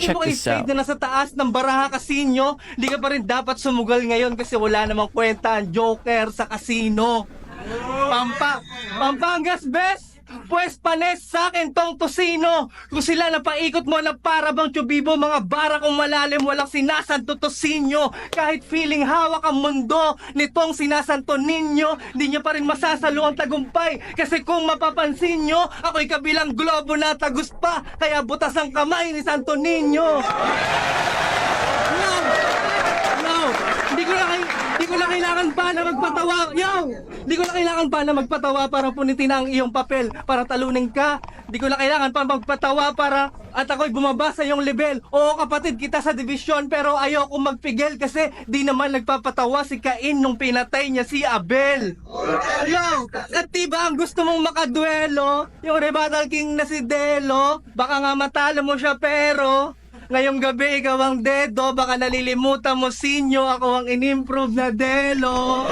Check mo kay this out. Spade na nasa taas ng baraha kasino, di ka pa rin dapat sumugal ngayon kasi wala namang kwenta ang Joker sa kasino. Pampangas, bes! Pwes panes sa akin tong tosino. Kung sila napaikot mo na para bang tubibo, mga bara kong malalim, walang sinasanto tosinyo. Kahit feeling hawak ang mundo nitong sinasanto ninyo, di nyo pa rin masasalo ang tagumpay. Kasi kung mapapansin nyo, ako'y kabilang globo na tagus pa, kaya butas ang kamay ni Santo Niño. No! Di ko na kailangan pa na magpatawa. Di ko na kailangan pa na magpatawa para punitin ang iyong papel para talunin ka. Di ko na kailangan pa magpatawa para at ako'y bumaba sa iyong level. Oo, kapatid kita sa division, pero ayoko magpigil kasi di naman nagpapatawa si Cain nung pinatay niya si Abel. At diba ang gusto mong makaduelo? Yung rebuttal king na si Delo, baka nga matalo mo siya pero ngayong gabi ikaw ang dedo, baka nalilimutan mo sinyo, ako ang in-improve na Delo.